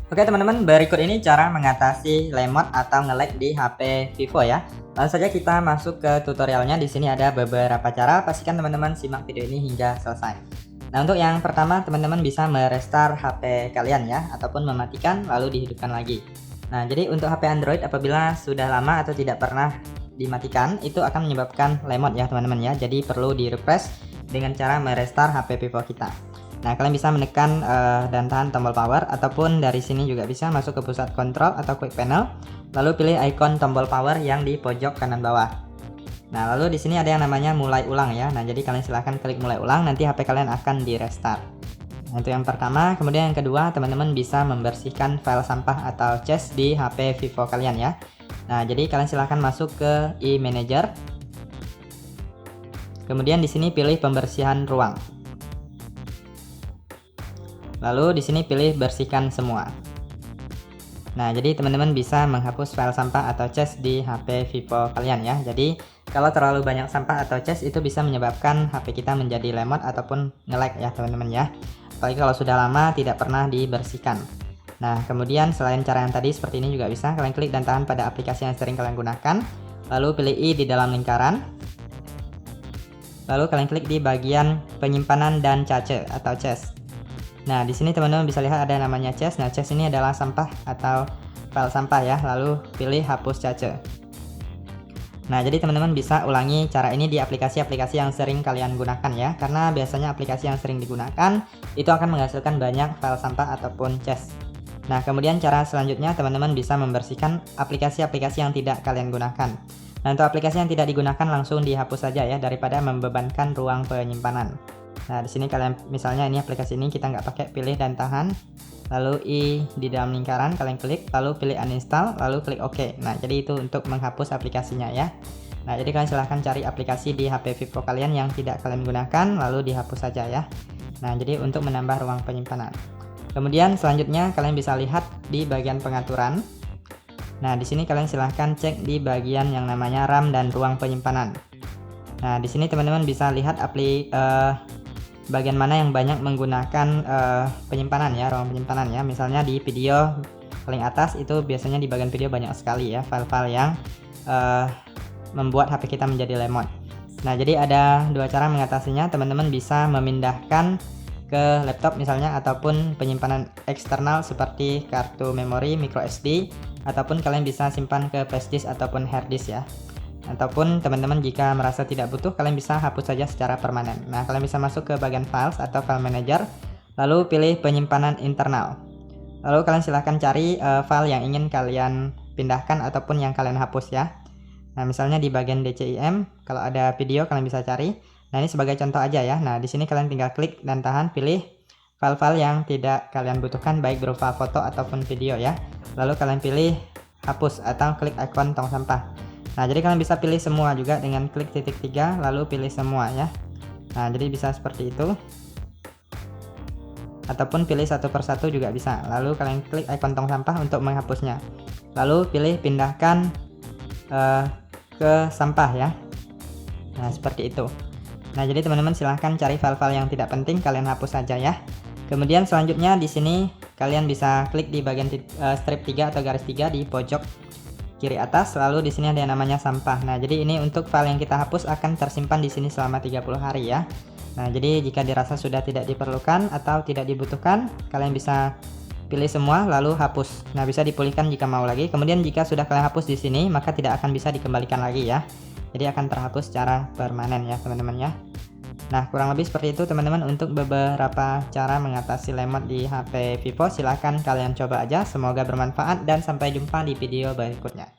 Oke teman-teman, berikut ini cara mengatasi lemot atau nge-lag di HP Vivo ya. Langsung saja kita masuk ke tutorialnya. Di sini ada beberapa cara. Pastikan teman-teman simak video ini hingga selesai. Nah, untuk yang pertama teman-teman bisa merestart HP kalian ya, ataupun mematikan lalu dihidupkan lagi. Nah, jadi untuk HP Android apabila sudah lama atau tidak pernah dimatikan, itu akan menyebabkan lemot ya teman-teman ya. Jadi perlu di-refresh dengan cara merestart HP Vivo kita. Nah, kalian bisa menekan dan tahan tombol power, ataupun dari sini juga bisa masuk ke pusat kontrol atau quick panel, lalu pilih ikon tombol power yang di pojok kanan bawah. Nah, lalu di sini ada yang namanya mulai ulang ya. Nah, jadi kalian silahkan klik mulai ulang, nanti HP kalian akan di restart. Nah, itu yang pertama. Kemudian yang kedua, teman-teman bisa membersihkan file sampah atau cache di HP Vivo kalian ya. Nah, jadi kalian silahkan masuk ke e-manager. Kemudian di sini pilih pembersihan ruang. Lalu di sini pilih bersihkan semua. Nah, jadi teman-teman bisa menghapus file sampah atau cache di HP Vivo kalian ya. Jadi kalau terlalu banyak sampah atau cache itu bisa menyebabkan HP kita menjadi lemot ataupun nge-lag ya teman-teman ya. Apalagi kalau sudah lama tidak pernah dibersihkan. Nah, kemudian selain cara yang tadi seperti ini juga bisa kalian klik dan tahan pada aplikasi yang sering kalian gunakan. Lalu pilih I di dalam lingkaran. Lalu kalian klik di bagian penyimpanan dan cache atau cache. Nah, di sini teman-teman bisa lihat ada namanya cache. Nah, cache ini adalah sampah atau file sampah ya. Lalu pilih hapus cache. Nah, jadi teman-teman bisa ulangi cara ini di aplikasi-aplikasi yang sering kalian gunakan ya. Karena biasanya aplikasi yang sering digunakan itu akan menghasilkan banyak file sampah ataupun cache. Nah, kemudian cara selanjutnya teman-teman bisa membersihkan aplikasi-aplikasi yang tidak kalian gunakan. Nah, untuk aplikasi yang tidak digunakan langsung dihapus saja ya, daripada membebankan ruang penyimpanan. Nah, di sini kalian misalnya ini aplikasi ini kita nggak pakai, pilih dan tahan, lalu I di dalam lingkaran kalian klik, lalu pilih uninstall, lalu klik OK. Nah, jadi itu untuk menghapus aplikasinya ya. Nah, jadi kalian silahkan cari aplikasi di HP Vivo kalian yang tidak kalian gunakan, lalu dihapus saja ya. Nah, jadi untuk menambah ruang penyimpanan. Kemudian selanjutnya kalian bisa lihat di bagian pengaturan. Nah, di sini kalian silahkan cek di bagian yang namanya RAM dan ruang penyimpanan. Nah, di sini teman-teman bisa lihat bagian mana yang banyak menggunakan penyimpanan ya, ruang penyimpanan ya. Misalnya di video paling atas itu biasanya di bagian video banyak sekali ya file-file yang membuat HP kita menjadi lemot. Nah, jadi ada dua cara mengatasinya. Teman-teman bisa memindahkan ke laptop misalnya, ataupun penyimpanan eksternal seperti kartu memori micro SD, ataupun kalian bisa simpan ke flash disk ataupun hard disk ya. Ataupun teman-teman jika merasa tidak butuh, kalian bisa hapus saja secara permanen. Nah, kalian bisa masuk ke bagian files atau file manager, lalu pilih penyimpanan internal. Lalu kalian silahkan cari file yang ingin kalian pindahkan ataupun yang kalian hapus ya. Nah, misalnya di bagian DCIM, kalau ada video kalian bisa cari. Nah, ini sebagai contoh aja ya. Nah, di sini kalian tinggal klik dan tahan, pilih file-file yang tidak kalian butuhkan baik berupa foto ataupun video ya. Lalu kalian pilih hapus atau klik ikon tong sampah. Nah, jadi kalian bisa pilih semua juga dengan klik titik 3 lalu pilih semua ya. Nah, jadi bisa seperti itu. Ataupun pilih satu persatu juga bisa. Lalu kalian klik ikon tong sampah untuk menghapusnya. Lalu pilih pindahkan ke sampah ya. Nah, seperti itu. Nah, jadi teman-teman silahkan cari file-file yang tidak penting, kalian hapus saja ya. Kemudian selanjutnya di sini kalian bisa klik di bagian strip 3 atau garis 3 di pojok kiri atas, lalu di sini ada yang namanya sampah. Nah, jadi ini untuk file yang kita hapus akan tersimpan di sini selama 30 hari ya. Nah, jadi jika dirasa sudah tidak diperlukan atau tidak dibutuhkan, kalian bisa pilih semua lalu hapus. Nah, bisa dipulihkan jika mau lagi. Kemudian jika sudah kalian hapus di sini, maka tidak akan bisa dikembalikan lagi ya. Jadi akan terhapus secara permanen ya, teman-teman ya. Nah, kurang lebih seperti itu teman-teman untuk beberapa cara mengatasi lemot di HP Vivo. Silahkan kalian coba aja, semoga bermanfaat dan sampai jumpa di video berikutnya.